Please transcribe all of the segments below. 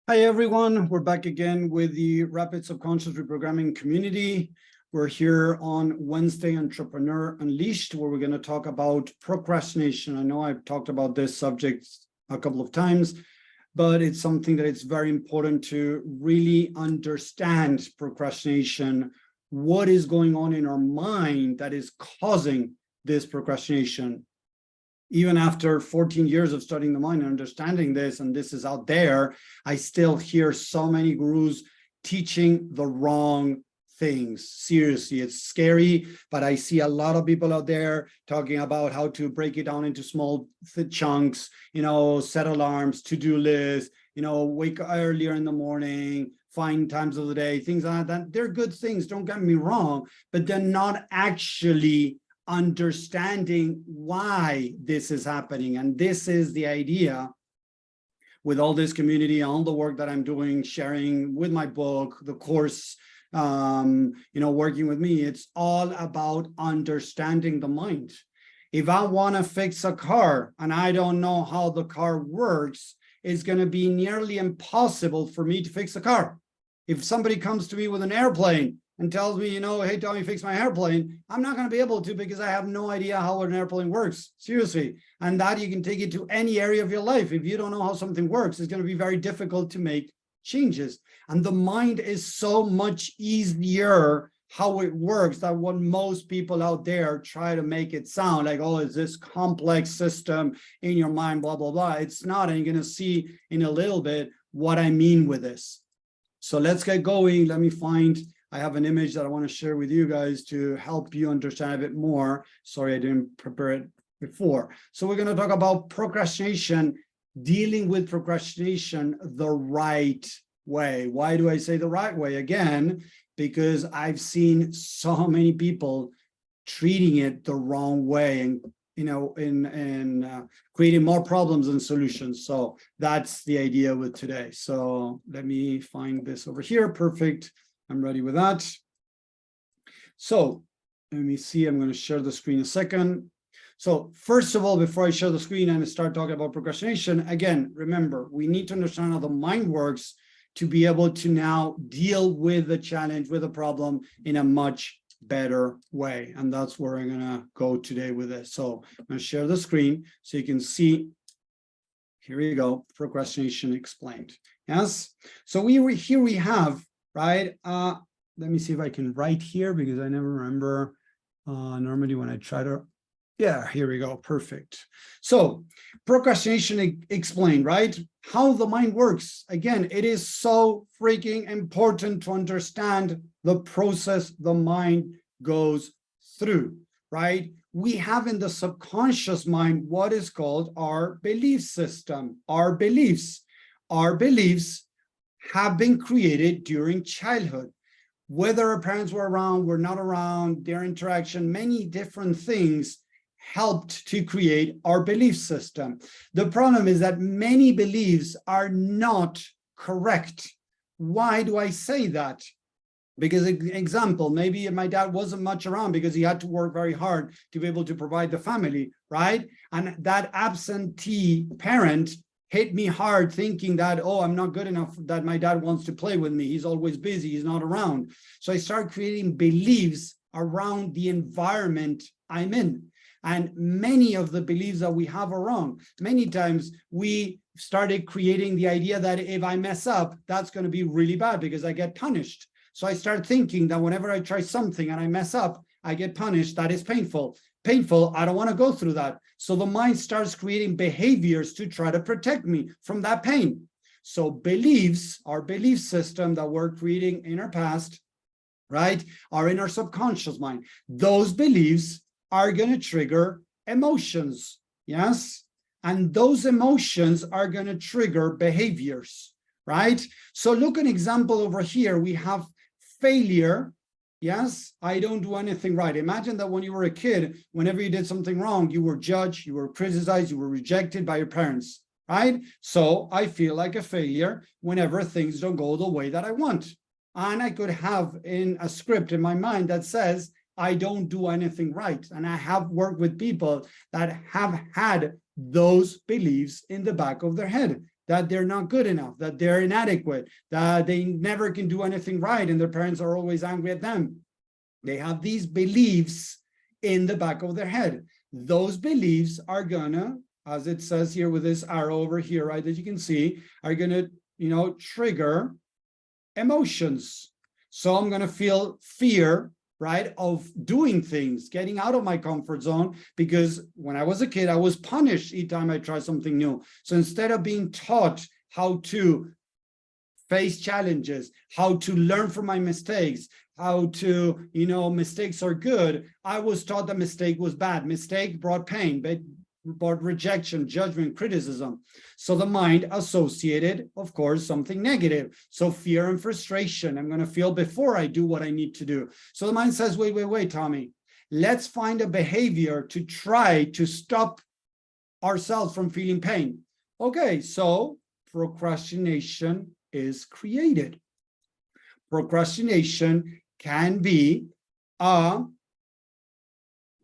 Hi, everyone. We're back again with the Rapid Subconscious Reprogramming community. We're here on Wednesday Entrepreneur Unleashed, where we're going to talk about procrastination. I know I've talked about this subject a couple of times, but it's something that it's very important to really understand procrastination, what is going on in our mind that is causing this procrastination. Even after 14 years of studying the mind and understanding this, and this is out there, I still hear so many gurus teaching the wrong things. Seriously, it's scary, but I see a lot of people out there talking about how to break it down into small chunks, set alarms, to-do lists, wake earlier in the morning, find times of the day, things like that. They're good things, don't get me wrong, but they're not actually understanding why this is happening. And this is the idea with all this community, all the work that I'm doing, sharing with my book, the course, working with me. It's all about understanding the mind. If I want to fix a car and I don't know how the car works, it's going to be nearly impossible for me to fix the car. If somebody comes to me with an airplane and tells me, hey, Tommy, fix my airplane, I'm not going to be able to because I have no idea how an airplane works. Seriously. And that you can take it to any area of your life. If you don't know how something works, it's going to be very difficult to make changes. And the mind is so much easier how it works than what most people out there try to make it sound like, oh, it's this complex system in your mind, blah, blah, blah. It's not. And you're going to see in a little bit what I mean with this. So let's get going. Let me find... I have an image that I want to share with you guys to help you understand a bit more. Sorry, I didn't prepare it before. So we're going to talk about procrastination, dealing with procrastination the right way. Why do I say the right way? Again, because I've seen so many people treating it the wrong way and creating more problems than solutions. So that's the idea with today. So let me find this over here. Perfect. I'm ready with that. So let me see, I'm going to share the screen a second. So first of all, before I share the screen and start talking about procrastination, again, remember, we need to understand how the mind works to be able to now deal with the challenge, with the problem in a much better way. And that's where I'm going to go today with this. So I'm going to share the screen so you can see. Here we go, procrastination explained. Yes. So here we have, right? Let me see if I can write here because I never remember normally when I try to, yeah, here we go. Perfect. So procrastination explained, right? How the mind works. Again, it is so freaking important to understand the process the mind goes through, right? We have in the subconscious mind what is called our belief system, our beliefs. Our beliefs have been created during childhood. Whether our parents were around, were not around, their interaction, many different things helped to create our belief system. The problem is that many beliefs are not correct. Why do I say that? Because, example, maybe my dad wasn't much around because he had to work very hard to be able to provide the family, right? And that absentee parent hit me hard thinking that, oh, I'm not good enough, that my dad wants to play with me. He's always busy. He's not around. So I started creating beliefs around the environment I'm in. And many of the beliefs that we have are wrong. Many times we started creating the idea that if I mess up, that's going to be really bad because I get punished. So I started thinking that whenever I try something and I mess up, I get punished. That is painful. Painful, I don't want to go through that. So the mind starts creating behaviors to try to protect me from that pain. So beliefs, our belief system that we're creating in our past, right, are in our subconscious mind. Those beliefs are going to trigger emotions, yes? And those emotions are going to trigger behaviors, right? So look at an example over here. We have failure. Yes, I don't do anything right. Imagine that when you were a kid, whenever you did something wrong, you were judged, you were criticized, you were rejected by your parents, right? So I feel like a failure whenever things don't go the way that I want. And I could have in a script in my mind that says, I don't do anything right. And I have worked with people that have had those beliefs in the back of their head, that they're not good enough, that they're inadequate, that they never can do anything right, and their parents are always angry at them. They have these beliefs in the back of their head. Those beliefs are gonna, as it says here with this arrow over here, right, that you can see, are gonna, trigger emotions. So I'm gonna feel fear, right, of doing things, getting out of my comfort zone, because when I was a kid, I was punished each time I tried something new. So instead of being taught how to face challenges, how to learn from my mistakes, how to, mistakes are good, I was taught that mistake was bad. Mistake brought pain, but brought rejection, judgment, criticism. So the mind associated, of course, something negative. So fear and frustration, I'm going to feel before I do what I need to do. So the mind says, wait, Tommy, let's find a behavior to try to stop ourselves from feeling pain. Okay, so procrastination is created. Procrastination can be a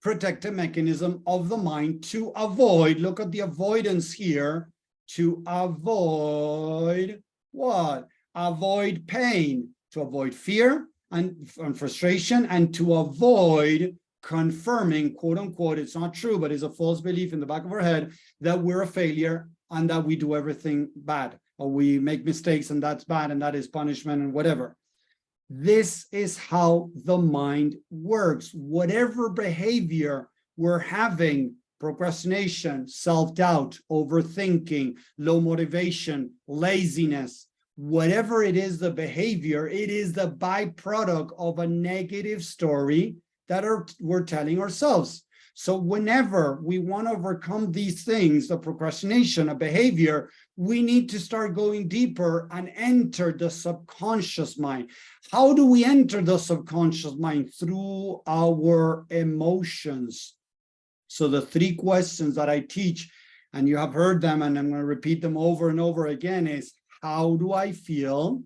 protective mechanism of the mind to avoid, look at the avoidance here, to avoid what? Avoid pain, to avoid fear and frustration, and to avoid confirming, quote unquote, it's not true, but it's a false belief in the back of our head that we're a failure and that we do everything bad, or we make mistakes and that's bad and that is punishment and whatever. This is how the mind works. Whatever behavior we're having, procrastination, self-doubt, overthinking, low motivation, laziness, whatever it is, the behavior, it is the byproduct of a negative story that we're telling ourselves. So whenever we want to overcome these things, the procrastination, a behavior, we need to start going deeper and enter the subconscious mind. How do we enter the subconscious mind? Through our emotions. So the 3 questions that I teach, and you have heard them, and I'm going to repeat them over and over again, is how do I feel?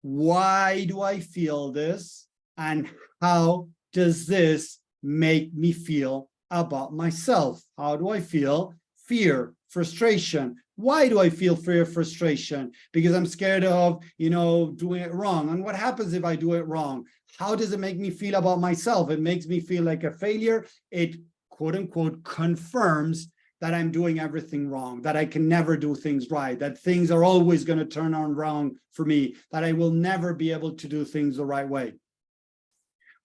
Why do I feel this? And how does this make me feel about myself? How do I feel? Fear, frustration. Why do I feel fear, frustration? Because I'm scared of, doing it wrong. And what happens if I do it wrong? How does it make me feel about myself? It makes me feel like a failure. It, quote unquote, confirms that I'm doing everything wrong, that I can never do things right, that things are always going to turn out wrong for me, that I will never be able to do things the right way.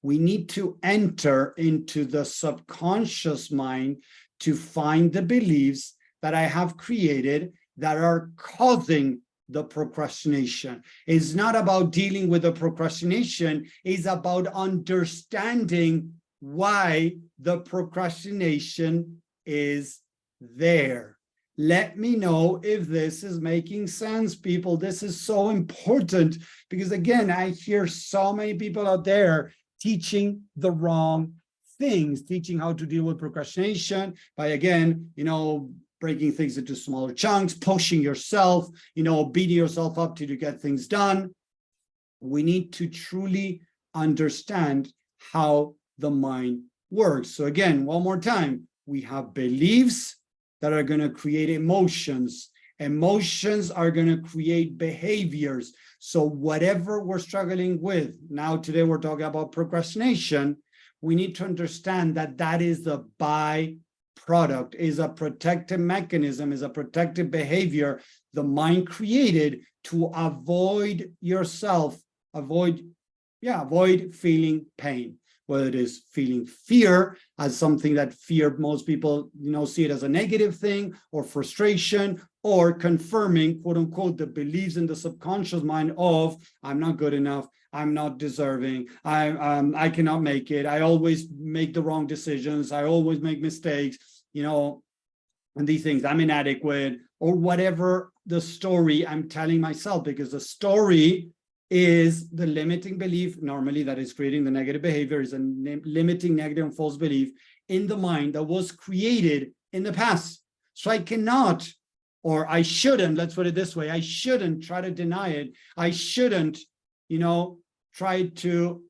We need to enter into the subconscious mind to find the beliefs that I have created that are causing the procrastination. It's not about dealing with the procrastination, it's about understanding why the procrastination is there. Let me know if this is making sense, people. This is so important because, again, I hear so many people out there teaching the wrong things, teaching how to deal with procrastination by, again, breaking things into smaller chunks, pushing yourself, beating yourself up to get things done. We need to truly understand how the mind works. So again, one more time, we have beliefs that are going to create emotions. Emotions are going to create behaviors. So whatever we're struggling with, now today we're talking about procrastination, we need to understand that that is the byproduct, is a protective mechanism, is a protective behavior the mind created to avoid yourself, avoid feeling pain. Whether it is feeling fear as something that most people, see it as a negative thing, or frustration, or confirming, quote unquote, the beliefs in the subconscious mind of, I'm not good enough, I'm not deserving, I cannot make it, I always make the wrong decisions, I always make mistakes, and these things, I'm inadequate, or whatever the story I'm telling myself, because the story is the limiting belief normally that is creating the negative behavior, is a limiting negative and false belief in the mind that was created in the past. So I cannot, or I shouldn't, let's put it this way, I shouldn't try to deny it. I shouldn't, try to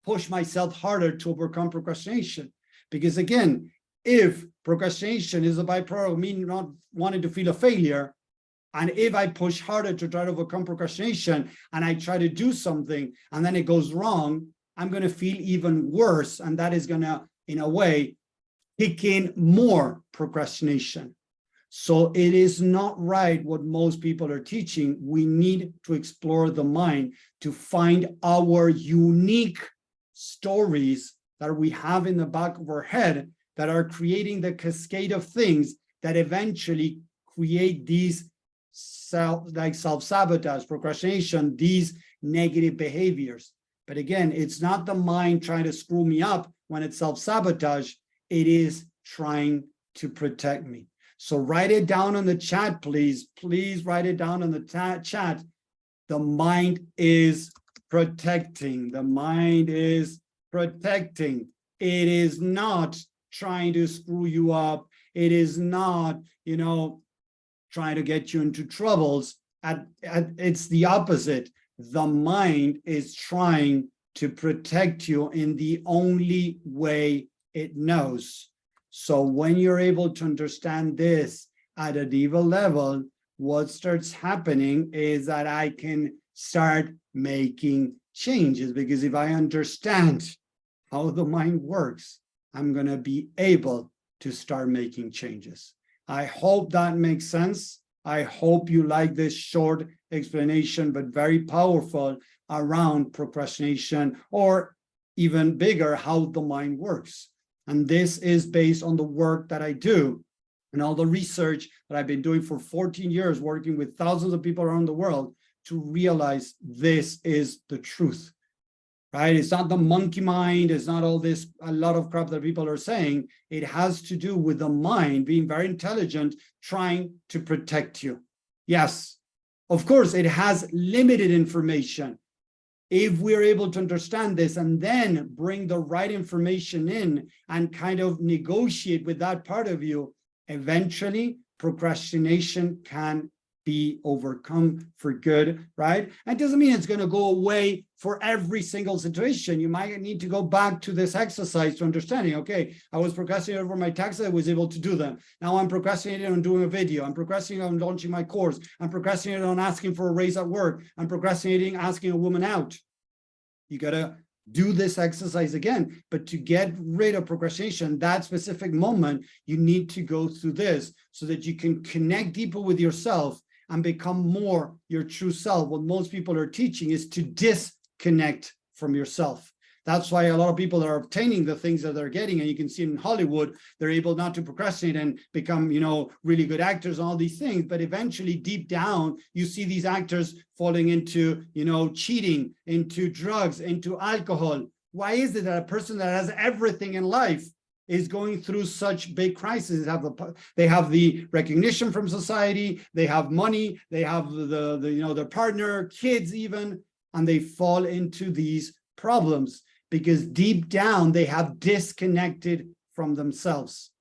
push myself harder to overcome procrastination. Because again, if procrastination is a byproduct of me not wanting to feel a failure. And if I push harder to try to overcome procrastination and I try to do something and then it goes wrong, I'm going to feel even worse. And that is going to, in a way, kick in more procrastination. So it is not right what most people are teaching. We need to explore the mind to find our unique stories that we have in the back of our head that are creating the cascade of things that eventually create these self-sabotage, procrastination, these negative behaviors. But again, it's not the mind trying to screw me up when it's self-sabotage. It is trying to protect me. So write it down in the chat, please. Please write it down in the chat. The mind is protecting. The mind is protecting. It is not trying to screw you up. It is not, trying to get you into troubles. It's the opposite. The mind is trying to protect you in the only way it knows. So when you're able to understand this at a deeper level, what starts happening is that I can start making changes, because if I understand how the mind works, I'm going to be able to start making changes. I hope that makes sense. I hope you like this short explanation, but very powerful, around procrastination, or even bigger, how the mind works. And this is based on the work that I do and all the research that I've been doing for 14 years, working with thousands of people around the world to realize this is the truth, right? It's not the monkey mind. It's not all this, a lot of crap that people are saying. It has to do with the mind being very intelligent, trying to protect you. Yes, of course, it has limited information. If we're able to understand this and then bring the right information in and kind of negotiate with that part of you, eventually procrastination can be overcome for good, right? It doesn't mean it's going to go away for every single situation. You might need to go back to this exercise to understanding, okay, I was procrastinating over my taxes, I was able to do them. Now I'm procrastinating on doing a video. I'm procrastinating on launching my course. I'm procrastinating on asking for a raise at work. I'm procrastinating asking a woman out. You got to do this exercise again, but to get rid of procrastination, that specific moment, you need to go through this so that you can connect deeper with yourself and become more your true self. What most people are teaching is to disconnect from yourself. That's why a lot of people are obtaining the things that they're getting, and you can see in Hollywood, they're able not to procrastinate and become, really good actors and all these things. But eventually, deep down, you see these actors falling into, cheating, into drugs, into alcohol. Why is it that a person that has everything in life is going through such big crises? They have the recognition from society, they have money, they have their partner, kids even, and they fall into these problems because deep down they have disconnected from themselves.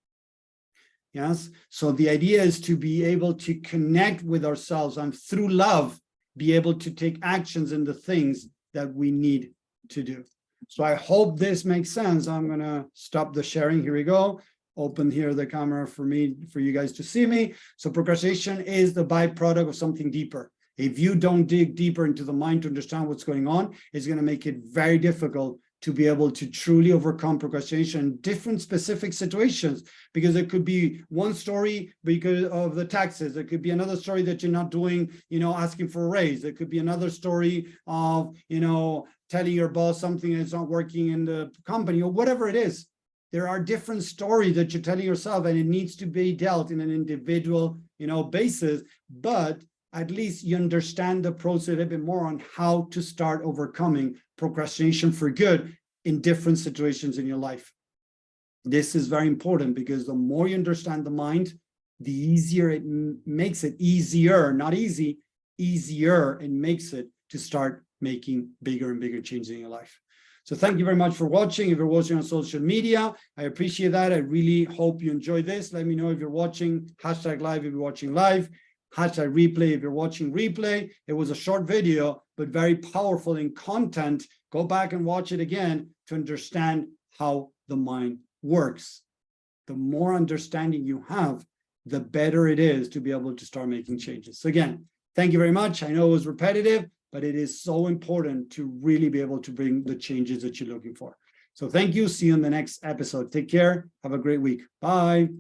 Yes, so the idea is to be able to connect with ourselves and through love be able to take actions in the things that we need to do. So I hope this makes sense. I'm going to stop the sharing. Here we go. Open here the camera for you guys to see me. So procrastination is the byproduct of something deeper. If you don't dig deeper into the mind to understand what's going on, it's going to make it very difficult to be able to truly overcome procrastination in different specific situations, because it could be one story because of the taxes. It could be another story that you're not doing, asking for a raise. It could be another story of, telling your boss something that's not working in the company, or whatever it is. There are different stories that you're telling yourself, and it needs to be dealt in an individual, basis. But at least you understand the process a little bit more on how to start overcoming procrastination for good in different situations in your life. This is very important, because the more you understand the mind, the easier it makes it. Easier, not easy, easier it makes it to start making bigger and bigger changes in your life. So thank you very much for watching. If you're watching on social media, I appreciate that. I really hope you enjoy this. Let me know if you're watching, #live if you're watching live, #replay if you're watching replay. It was a short video, but very powerful in content. Go back and watch it again to understand how the mind works. the more understanding you have, the better it is to be able to start making changes. So again, thank you very much. I know it was repetitive, but it is so important to really be able to bring the changes that you're looking for. So thank you. See you in the next episode. Take care. Have a great week. Bye.